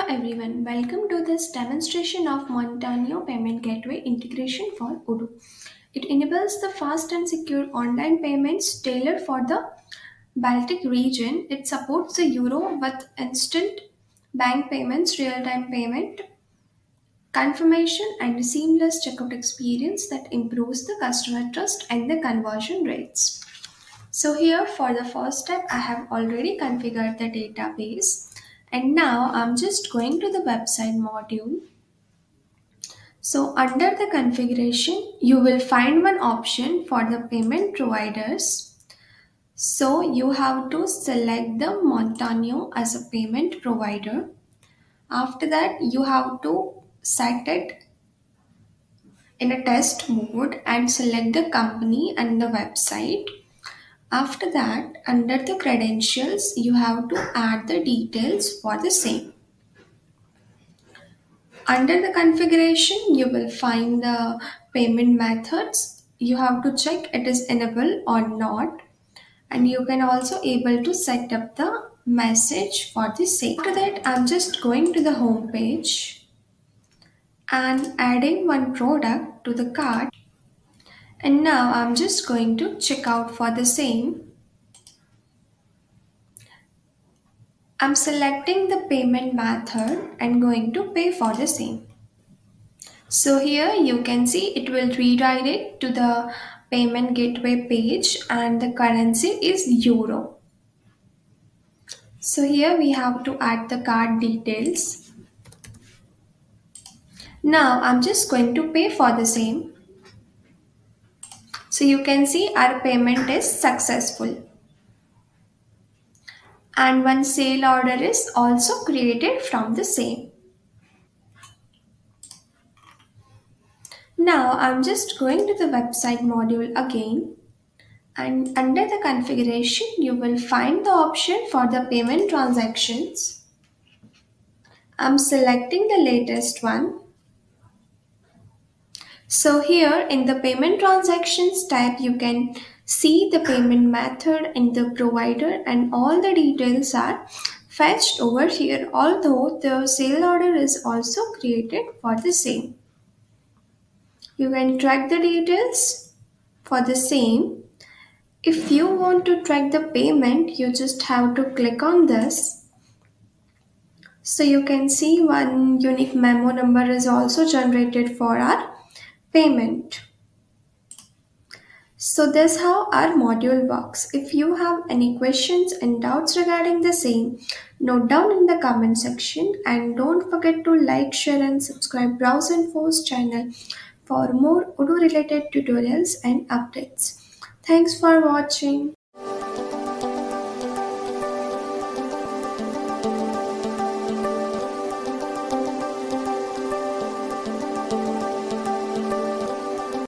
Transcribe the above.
everyone, welcome to this demonstration of Montonio payment gateway integration for Odoo. It enables the fast and secure online payments tailored for the Baltic region. It supports the euro with instant bank payments, real-time payment, confirmation and seamless checkout experience that improves the customer trust and the conversion rates. So here for the first step, I have already configured the database and now I'm just going to the website module. So under the configuration, you will find one option for the payment providers. So you have to select the Montonio as a payment provider. After that, you have to set it in a test mode and select the company and the website. After that, under the credentials, you have to add the details for the same. Under the configuration, you will find the payment methods. You have to check it is enabled or not. And you can also able to set up the message for the same. After that, I'm just going to the home page and adding one product to the cart. And now I'm just going to check out for the same. I'm selecting the payment method and going to pay for the same. So here you can see it will redirect to the payment gateway page and the currency is euro. So here we have to add the card details. Now I'm just going to pay for the same. So you can see our payment is successful. And one sale order is also created from the same. Now I'm just going to the website module again and under the configuration you will find the option for the payment transactions. I'm selecting the latest one. So here in the payment transactions tab you can see the payment method and the provider and all the details are fetched over here, although the sale order is also created for the same. You can track the details for the same. If you want to track the payment, you just have to click on this. So you can see one unique memo number is also generated for our payment. So that's how our module works. If you have any questions and doubts regarding the same, note down in the comment section and don't forget to like, share and subscribe BrowseInfo's channel for more Odoo related tutorials and updates. Thanks for watching.